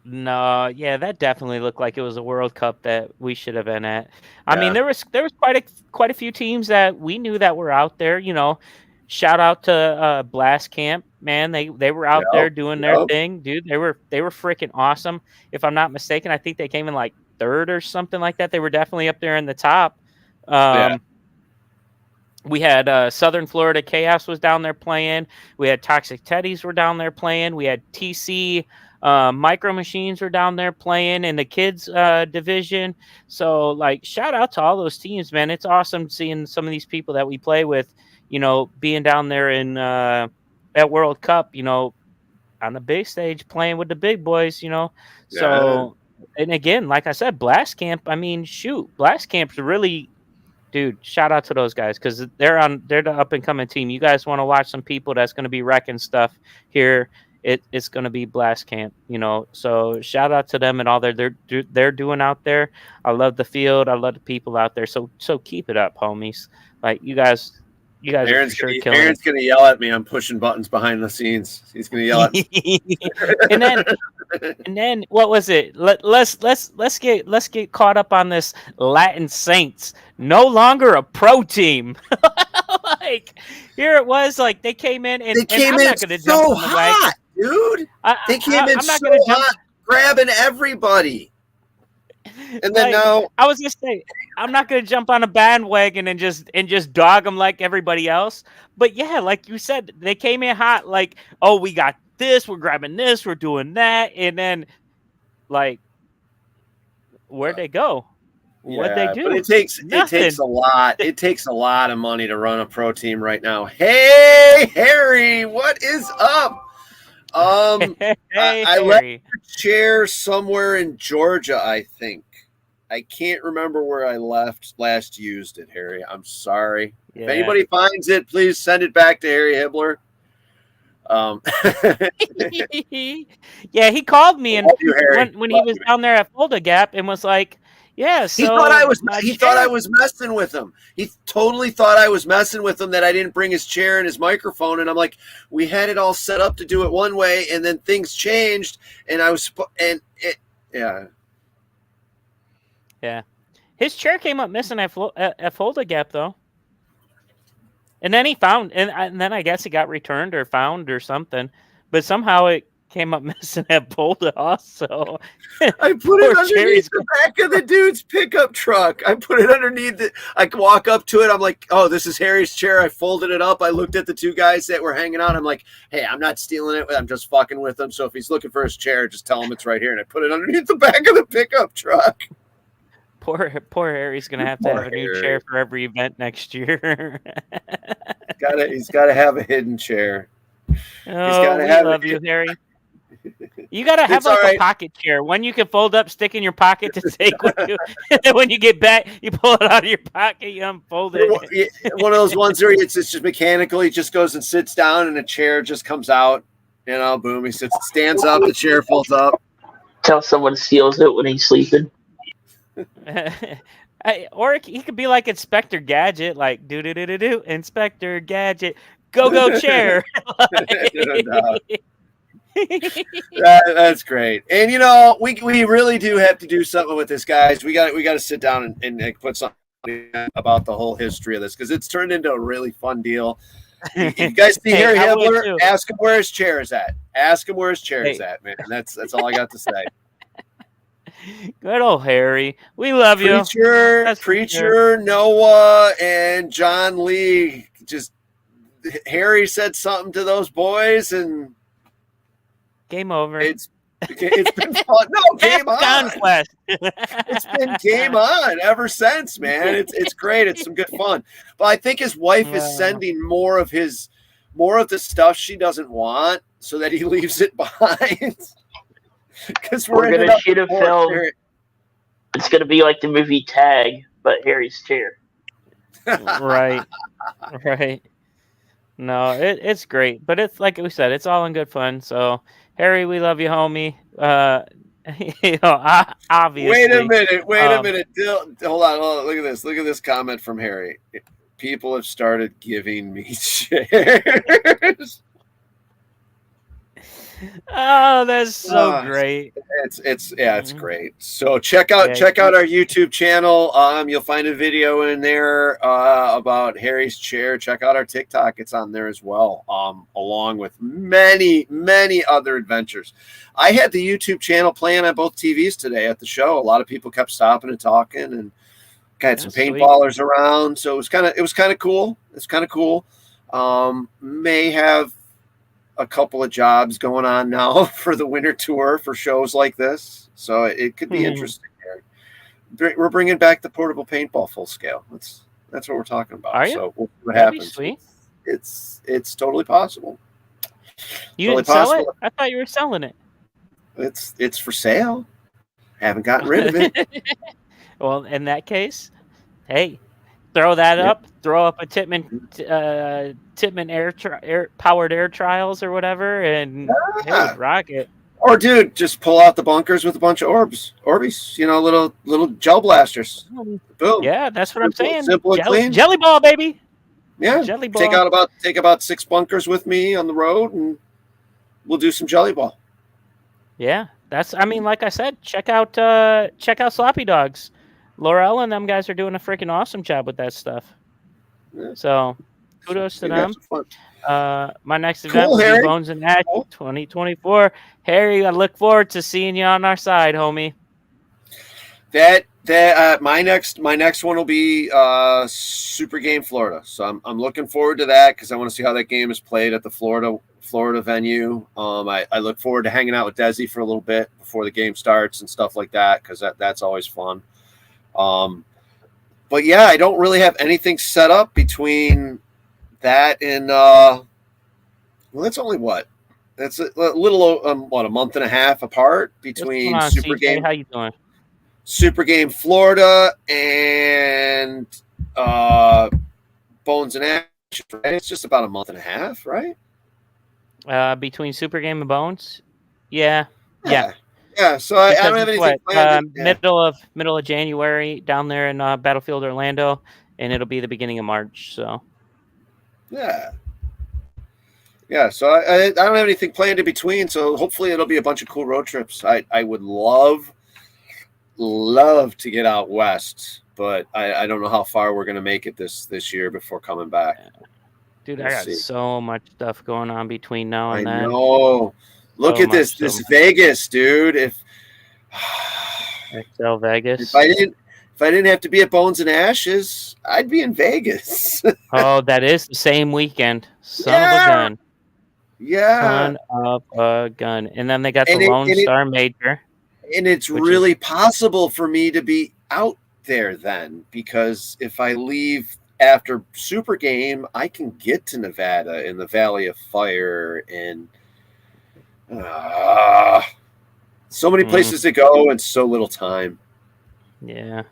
No, yeah, that definitely looked like it was a World Cup that we should have been at. I mean, there was quite a few teams that we knew that were out there. You know, shout out to Blast Camp, man. They were out there doing their thing, dude. They were freaking awesome. If I'm not mistaken, I think they came in like third or something like that. They were definitely up there in the top. We had Southern Florida Chaos was down there playing. We had Toxic Teddies were down there playing. We had TC. Micro Machines were down there playing in the kids division. So like shout out to all those teams, man. It's awesome seeing some of these people that we play with, you know, being down there in at World Cup, you know, on the big stage playing with the big boys, you know. Yeah. So and again, like I said, Blast Camp, I mean, shoot, Blast Camp's really, dude, shout out to those guys because they're the up and coming team. You guys want to watch some people that's going to be wrecking stuff here. It's going to be Blast Camp, you know. So shout out to them and all they're doing out there. I love the field. I love the people out there. So keep it up, homies. Like you guys Aaron's are for sure killing. Aaron's going to yell at me. I'm pushing buttons behind the scenes. He's going to yell at me. and then what was it? Let's get caught up on this. Latin Saints no longer a pro team. Like here it was. Like they came in and I'm not going to jump on the wagon. Dude, they came in so hot, grabbing everybody. And then now I was just saying, I'm not going to jump on a bandwagon and just dog them like everybody else. But yeah, like you said, they came in hot. Like, oh, we got this, we're grabbing this, we're doing that, and then like, where'd they go? What'd they do? But it takes a lot. It takes a lot of money to run a pro team right now. Hey, Harry, what is up? I left a chair somewhere in Georgia, I think. I can't remember where I last used it, Harry. I'm sorry. Yeah. If anybody finds it, please send it back to Harry Hibbler. Yeah, he called me and when he was down there at Fulda Gap and was like, yeah, so he thought I was messing with him. He totally thought I was messing with him, that I didn't bring his chair and his microphone. And I'm like, we had it all set up to do it one way, and then things changed, and yeah. His chair came up missing at Fulda Gap though, and then he found, and then I guess it got returned or found or something, but somehow it came up missing at Fulda also. I put it underneath the back of the dude's pickup truck. I put it underneath it. I walk up to it. I'm like, oh, this is Harry's chair. I folded it up. I looked at the two guys that were hanging out. I'm like, hey, I'm not stealing it. I'm just fucking with him. So if he's looking for his chair, just tell him it's right here. And I put it underneath the back of the pickup truck. Poor Harry's gonna have to have a new chair for every event next year. He's gotta have a hidden chair. Oh, we love you, Harry. You gotta have a pocket chair, one you can fold up, stick in your pocket to take with you. And then when you get back, you pull it out of your pocket, you unfold it. One of those ones where it's just mechanical. He just goes and sits down, and a chair just comes out. You know, boom. He stands up, the chair folds up. Till someone steals it when he's sleeping. Or he could be like Inspector Gadget, like do Inspector Gadget, go chair. That's great. And you know, we really do have to do something with this, guys. We got to sit down and put something about the whole history of this, because it's turned into a really fun deal. You guys see Harry Hibbler, ask him where his chair is at. Ask him where his chair is at, man. That's all I got to say. Good old Harry. We love you. Preacher, Noah, and John Lee. Just Harry said something to those boys, and Game over. It's been fun. No, game on. Conquest. It's been game on ever since, man. It's great. It's some good fun. But I think his wife is sending more of the stuff she doesn't want so that he leaves it behind. Because we're gonna shoot a film. It's gonna be like the movie Tag, but Harry's chair. Right. No, it's great, but it's like we said, it's all in good fun. So, Harry, we love you, homie. Obviously. Wait a minute. Hold on. Look at this. Look at this comment from Harry. People have started giving me shares. Oh, that's so great. It's great. So check out our YouTube channel. You'll find a video in there about Harry's chair. Check out our TikTok. It's on there as well. Along with many, many other adventures. I had the YouTube channel playing on both TVs today at the show. A lot of people kept stopping and talking, and had some paintballers around. So it was kind of cool. It's kind of cool. May have a couple of jobs going on now for the winter tour for shows like this, so it could be interesting. We're bringing back the portable paintball full scale. That's what we're talking about. Are you? So we'll see what happens. Sweet. It's totally possible. You didn't sell it? I thought you were selling it. It's for sale. Haven't gotten rid of it. Well, in that case, hey, throw that up. Throw up a Tippmann powered air trials or whatever, and hey, rock it. Or dude, just pull out the bunkers with a bunch of Orbeez, little gel blasters. Boom. Yeah, that's what I'm saying. Simple and clean. Jelly ball, baby. Yeah. Jelly ball. Take about 6 bunkers with me on the road, and we'll do some jelly ball. Yeah, like I said, check out Sloppy Dogs. Laurel and them guys are doing a freaking awesome job with that stuff. Yeah. So kudos to them. My next event will be Bones and Ash 2024. Harry, I look forward to seeing you on our side, homie. My next one will be Super Game Florida. So I'm looking forward to that because I want to see how that game is played at the Florida venue. I look forward to hanging out with Desi for a little bit before the game starts and stuff like that because that's always fun. But yeah, I don't really have anything set up between that and that's only that's a little a month and a half apart between Super Game. How you doing? Super Game Florida and Bones and Ash. It's just about a month and a half, right? Between Super Game and Bones, yeah. So I don't have anything planned. Middle of January down there in Battlefield Orlando, and it'll be the beginning of March. So yeah. So I don't have anything planned in between. So hopefully it'll be a bunch of cool road trips. I would love to get out west, but I don't know how far we're gonna make it this year before coming back. Dude, I got so much stuff going on between now and then. I know. Look at this Vegas, dude. If XL Vegas. If I didn't have to be at Bones and Ashes, I'd be in Vegas. Oh, that is the same weekend. Son of a gun. Yeah. Son of a gun. And then they got the Lone Star Major. And it's really possible for me to be out there then, because if I leave after Super Game, I can get to Nevada in the Valley of Fire and so many places to go and so little time. Yeah.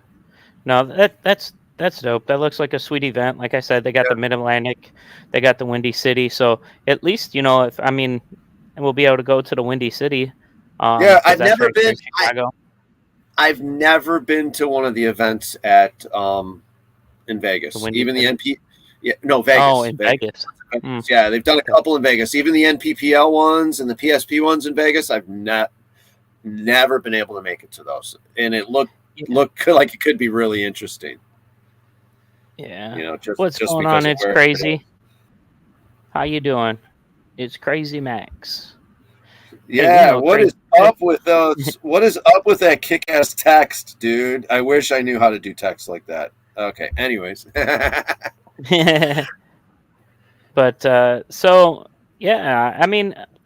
No, that's dope. That looks like a sweet event. Like I said, they got the Mid-Atlantic, they got the Windy City. So at least, we'll be able to go to the Windy City. I've never been. I've never been to one of the events at in Vegas. Even the NP. Yeah, no, Vegas. Oh, in Vegas. Yeah, they've done a couple in Vegas. Even the NPPL ones and the PSP ones in Vegas, I've never been able to make it to those. And it looked like it could be really interesting. Yeah. What's going on? It's crazy. How you doing? It's Crazy Max. Yeah, what is up with those? What is up with that kick-ass text, dude? I wish I knew how to do text like that. Okay, anyways. But so yeah,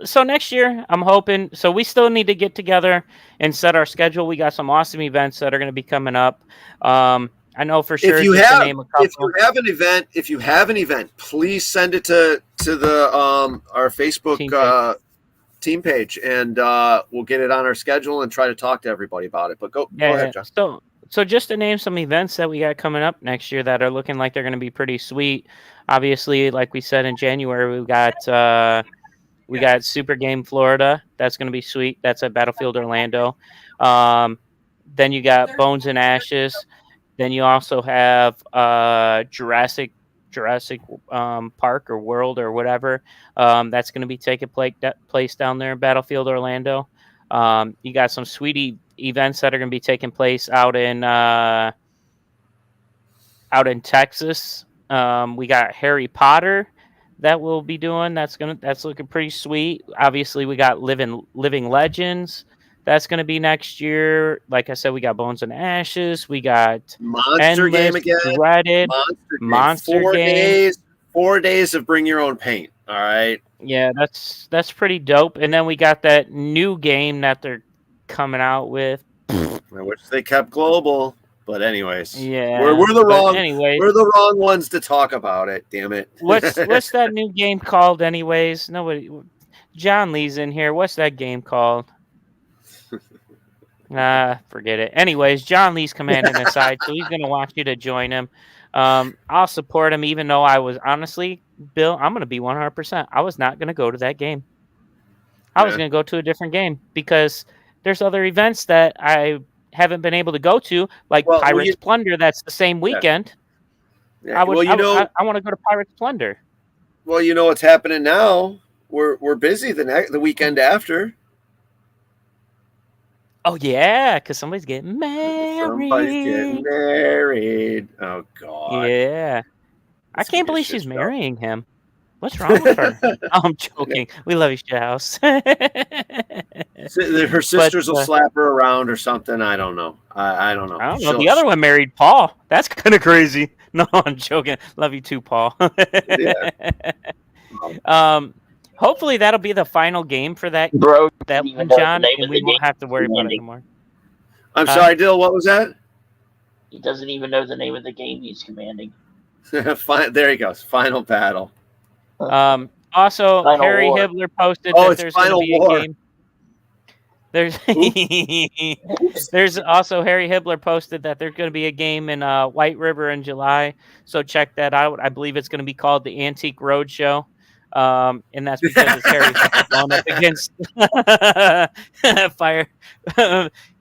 so next year, I'm hoping. So we still need to get together and set our schedule. We got some awesome events that are going to be coming up. I know for sure. If you have an event, please send it to the our Facebook team page, and we'll get it on our schedule and try to talk to everybody about it. But go ahead, John. So just to name some events that we got coming up next year that are looking like they're going to be pretty sweet. Obviously, like we said in January, we got Super Game Florida. That's going to be sweet. That's at Battlefield Orlando. Then you got Bones and Ashes. Then you also have Jurassic Park or World or whatever. That's going to be taking place down there in Battlefield Orlando. You got some sweet events that are going to be taking place out in Texas. We got Harry Potter that we'll be doing. That's looking pretty sweet. Obviously, we got Living Legends. That's going to be next year. Like I said, we got Bones and Ashes. We got Monster Game again. Dreaded. Monster Game. 4 days of Bring Your Own Paint. All right. Yeah, that's pretty dope. And then we got that new game that they're coming out with. I wish they kept global. But anyways, yeah, we're the wrong ones to talk about it. Damn it! What's that new game called? Anyways, nobody. John Lee's in here. What's that game called? Forget it. Anyways, John Lee's commanding the side, so he's gonna want you to join him. I'll support him, even though I was honestly, Bill, I'm gonna be 100%. I was not gonna go to that game. I was gonna go to a different game because there's other events that I haven't been able to go to, like Pirates Plunder. That's the same weekend. Yeah. I want to go to Pirates Plunder. Well, you know what's happening now. We're busy the weekend after. Oh yeah, because somebody's getting married. Oh God. Yeah. I can't believe she's marrying him. What's wrong with her? I'm joking. We love you, Shithouse. Her sisters will slap her around or something. I don't know. I don't know. I don't know. The other one married Paul. That's kind of crazy. No, I'm joking. Love you too, Paul. Hopefully that'll be the final game for that one, John, and we won't have to worry about it anymore. I'm sorry, Dill. What was that? He doesn't even know the name of the game he's commanding. There he goes. Final battle. Also, Final Harry War. Hibbler posted that there's going to be a game. There's also Harry Hibbler posted that there's going to be a game in White River in July. So check that out. I believe it's going to be called the Antique Roadshow. And that's because it's Harry going up against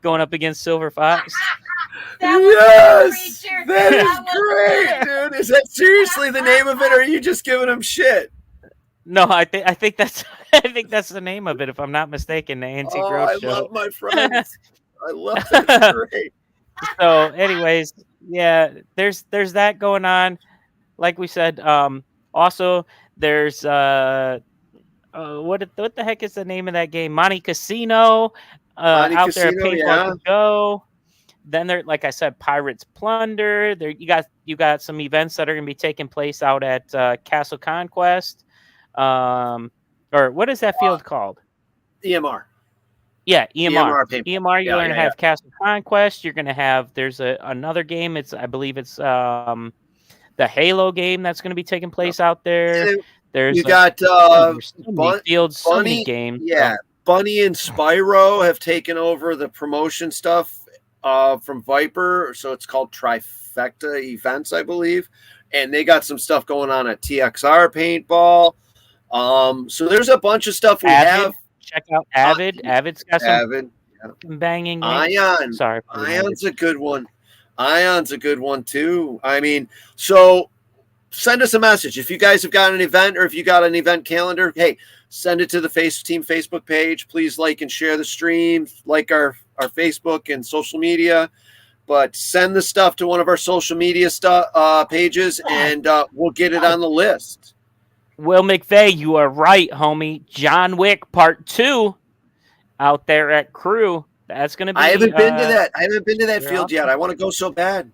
going up against Silver Fox. Yes, that is great, dude. Is that seriously the name of it, or are you just giving him shit? No, I think that's the name of it, if I'm not mistaken. The Antique Roadshow. I love my friends. I love that. Great. So, anyways, yeah, there's that going on. Like we said, also there's what the heck is the name of that game? Monte Casino. Out there at Paintball to Go. Then there, like I said, Pirates Plunder. There you got some events that are going to be taking place out at Castle Conquest. Or what is that field called? EMR. Yeah, EMR. EMR. You're going to have Castle Conquest. You're going to have another game. I believe it's the Halo game that's going to be taking place out there. You got Field Bunny games. Yeah, Bunny and Spyro have taken over the promotion stuff from Viper, so it's called Trifecta Events, I believe, and they got some stuff going on at TXR Paintball. So there's a bunch of stuff we have. Check out Avid. Avid's got some banging games. Ion. Sorry, Ion's a good one. Ion's a good one too. I mean, so send us a message if you guys have got an event or if you got an event calendar. Hey, send it to the team Facebook page. Please like and share the stream, like our Facebook and social media. But send the stuff to one of our social media pages, and we'll get it on the list. Will McVeigh, you are right, homie. John Wick Part 2 out there at Crew. That's going to be. I haven't been to that. I haven't been to that field yet. I want to go so bad.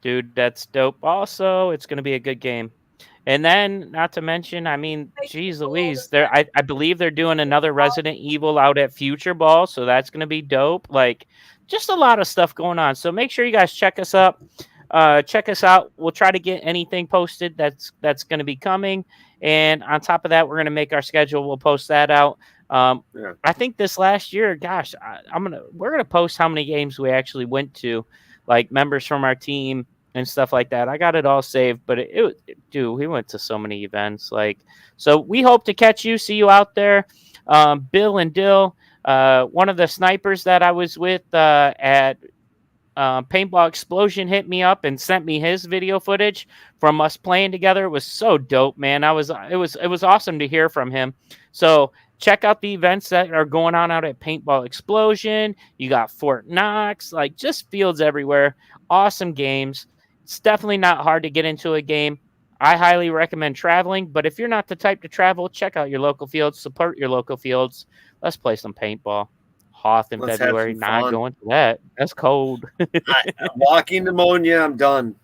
Dude, that's dope. Also, it's going to be a good game. And then, not to mention, I mean, geez Louise, I believe they're doing another Resident Evil out at Future Ball, so that's going to be dope. Like, just a lot of stuff going on. So make sure you guys check us up. Check us out. We'll try to get anything posted that's going to be coming. And on top of that, we're going to make our schedule. We'll post that out. I think this last year, gosh, we're gonna post how many games we actually went to, like members from our team and stuff like that. I got it all saved, but we went to so many events. Like, so we hope to catch you, see you out there. Bill and Dill, one of the snipers that I was with at Paintball Explosion hit me up and sent me his video footage from us playing together. It was so dope, man. It was awesome to hear from him. So check out the events that are going on out at Paintball Explosion. You got Fort Knox, like just fields everywhere. Awesome games. It's definitely not hard to get into a game. I highly recommend traveling, but if you're not the type to travel, check out your local fields, support your local fields. Let's play some paintball. Hoth in February, not going to that. That's cold. Walking pneumonia, I'm done.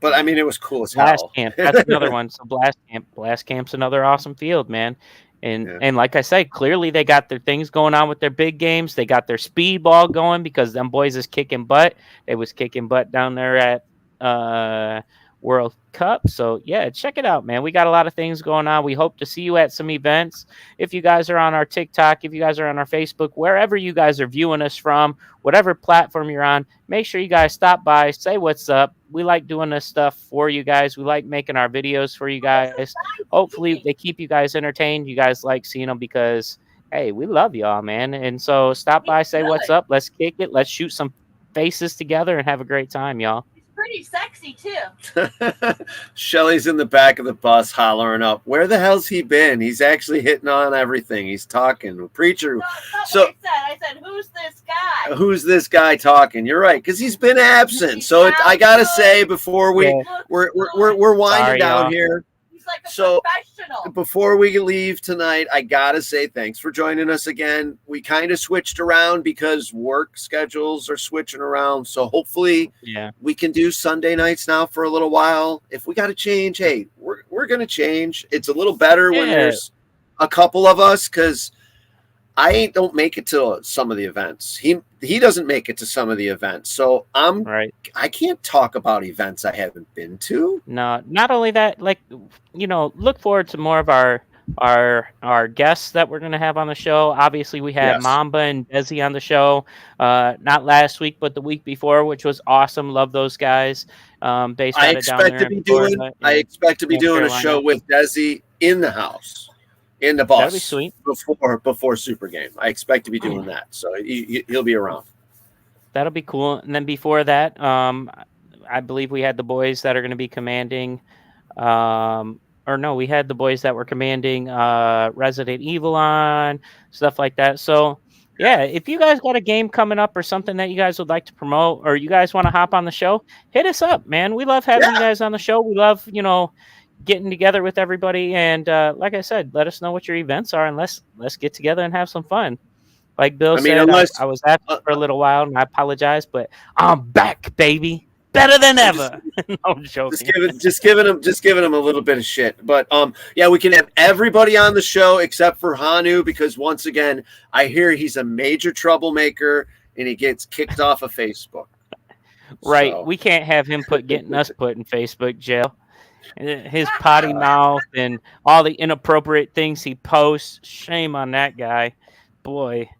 But I mean, it was cool as hell. Blast Camp, that's another one. So Blast Camp's another awesome field, man. And like I said, clearly they got their things going on with their big games. They got their speedball going because them boys is kicking butt. They was kicking butt down there at World Cup. So yeah, check it out, man. We got a lot of things going on. We hope to see you at some events. If you guys are on our TikTok, if you guys are on our Facebook, wherever you guys are viewing us from, whatever platform you're on, make sure you guys stop by, say what's up. We like doing this stuff for you guys. We like making our videos for you guys. Hopefully they keep you guys entertained. You guys like seeing them because, hey, we love y'all, man. And so stop by, say what's up. Let's kick it. Let's shoot some faces together and have a great time, y'all. Pretty sexy too. Shelly's in the back of the bus hollering up, where the hell's he been? He's actually hitting on everything. He's talking. Preacher. No, so I said, who's this guy? Who's this guy talking? You're right, because he's been absent. So I gotta say, before we're winding down here. Like a professional. Before we leave tonight, I gotta say thanks for joining us again. We kind of switched around because work schedules are switching around. So hopefully we can do Sunday nights now for a little while. If we got to change, hey, we're gonna change. It's a little better when there's a couple of us, because I don't make it to some of the events. He doesn't make it to some of the events. So I can't talk about events I haven't been to. No, not only that, like, look forward to more of our guests that we're going to have on the show. Obviously, we had Mamba and Desi on the show, not last week, but the week before, which was awesome. Love those guys. I expect to be doing a show with Desi in the house. In the bus. That'd be sweet. Before Super Game. I expect to be doing that. So he'll be around. That'll be cool. And then before that, I believe we had the boys that are going to be commanding, we had the boys that were commanding Resident Evil on, stuff like that. So, yeah, if you guys got a game coming up or something that you guys would like to promote, or you guys want to hop on the show, hit us up, man. We love having you guys on the show. We love, getting together with everybody, and like I said, let us know what your events are, and let's get together and have some fun. Like Bill said, I was absent for a little while, and I apologize, but I'm back, baby, better than ever. No, I'm joking. Just giving him a little bit of shit, but we can have everybody on the show except for Hanu, because once again, I hear he's a major troublemaker and he gets kicked off of Facebook. Right, so. We can't have him getting us put in Facebook jail. His potty mouth and all the inappropriate things he posts. Shame on that guy. Boy,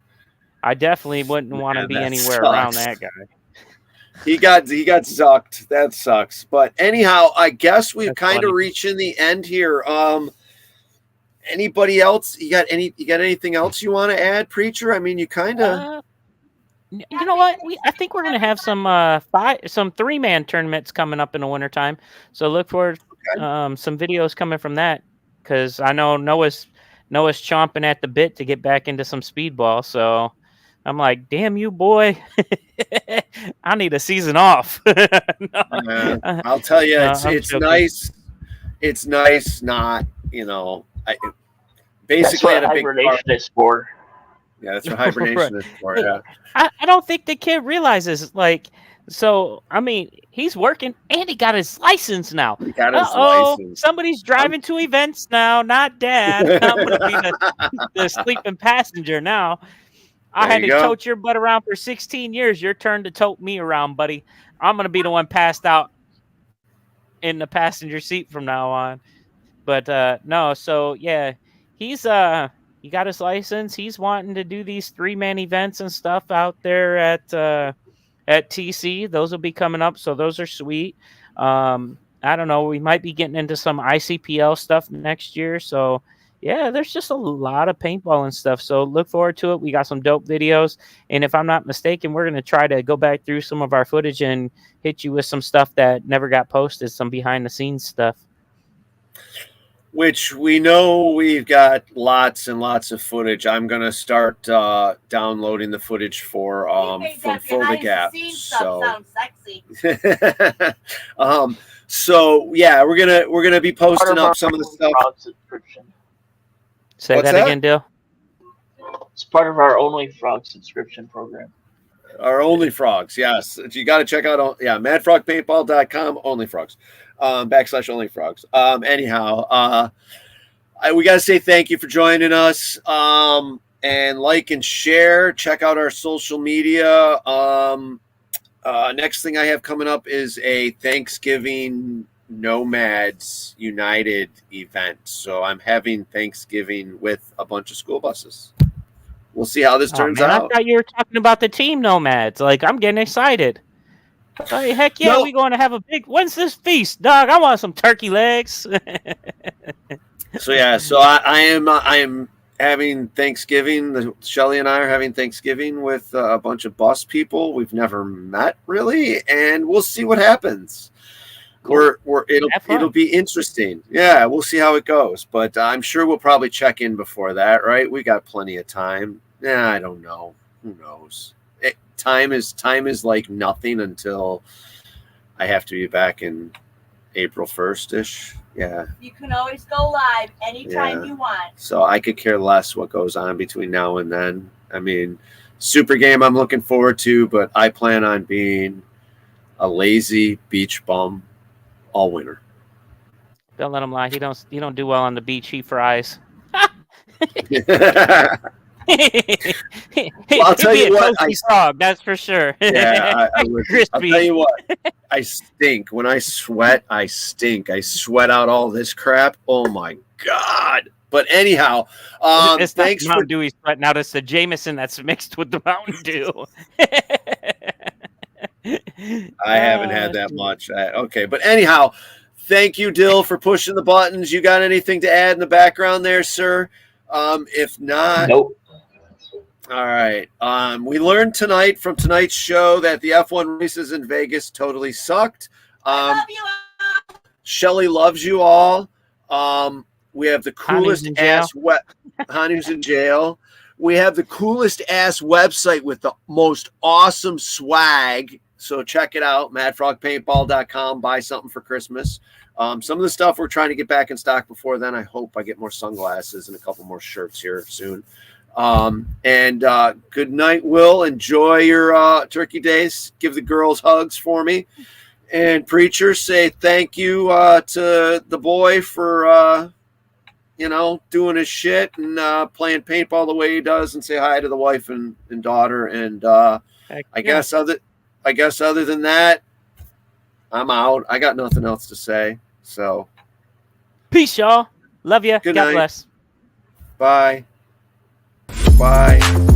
I definitely wouldn't want to be anywhere around that guy. He got zucked. That sucks. But anyhow, I guess we've kind of reaching the end here. Anybody else? You got anything else you want to add, Preacher? I mean, you kind of. You know what? I think we're going to have some 3-man tournaments coming up in the wintertime. So look forward some videos coming from that, because I know Noah's chomping at the bit to get back into some speedball. So I'm like, damn you, boy. I need a season off. I'll tell you, it's nice. It's nice not, basically that's what hibernation is for. Yeah, that's what hibernation is for. Yeah. I don't think the kid realizes, like, So, I mean, he's working and he got his license now. He got his license. Somebody's driving to events now, not Dad. I'm going to be the sleeping passenger now. I had to tote your butt around for 16 years. Your turn to tote me around, buddy. I'm going to be the one passed out in the passenger seat from now on. But no, so yeah, he's he got his license. He's wanting to do these 3-man events and stuff out there at TC. Those will be coming up, so those are sweet. I don't know. We might be getting into some ICPL stuff next year. So yeah, there's just a lot of paintball and stuff. So look forward to it. We got some dope videos, and if I'm not mistaken, we're gonna try to go back through some of our footage and hit you with some stuff that never got posted, some behind the scenes stuff. Which we know we've got lots and lots of footage. I'm gonna start downloading the footage for from Full the Gap. So sounds sexy. So yeah, we're gonna be posting up some of the stuff. Say that again, Dill. It's part of our Only Frog subscription program. Our Only Frogs, yes. You got to check out, madfrogpaintball.com, Only Frogs, / Only Frogs. Anyhow, we got to say thank you for joining us, and like and share. Check out our social media. Next thing I have coming up is a Thanksgiving Nomads United event. So I'm having Thanksgiving with a bunch of school buses. We'll see how this turns out. I thought you were talking about the Team Nomads. Like, I'm getting excited. Hey, heck yeah, we're going to have a big... When's this feast, dog? I want some turkey legs. So I am having Thanksgiving. Shelly and I are having Thanksgiving with a bunch of bus people we've never met, really, and we'll see what happens. Cool. It'll be interesting. Yeah, we'll see how it goes. But I'm sure we'll probably check in before that, right? We got plenty of time. Yeah, I don't know. Who knows? Time is like nothing until I have to be back in April 1st-ish. Yeah. You can always go live anytime you want. So I could care less what goes on between now and then. I mean, Super Game I'm looking forward to, but I plan on being a lazy beach bum all winter. Don't let him lie. He don't do well on the beach. He fries. I'll tell you what, frog, that's for sure. Yeah, I'll tell you what, I stink. When I sweat, I stink. I sweat out all this crap. Oh my God. But anyhow, it's thanks not Mountain Dew he's sweating out. It's the Jameson that's mixed with the Mountain Dew. I haven't had that much. Okay, but anyhow, thank you, Dill, for pushing the buttons. You got anything to add in the background there, sir? If not, nope. All right. We learned tonight from tonight's show that the F1 races in Vegas totally sucked. I love you all. Shelly loves you all. We have the coolest ass Hanu's in jail. We have the coolest ass website with the most awesome swag. So check it out, madfrogpaintball.com. Buy something for Christmas. Some of the stuff we're trying to get back in stock before then. I hope I get more sunglasses and a couple more shirts here soon. And good night, Will. Enjoy your turkey days. Give the girls hugs for me. And Preacher, say thank you to the boy for doing his shit and playing paintball the way he does, and say hi to the wife and daughter. And I guess other than that, I'm out. I got nothing else to say. So peace, y'all. Love you. Good God night. bless. Bye. Bye.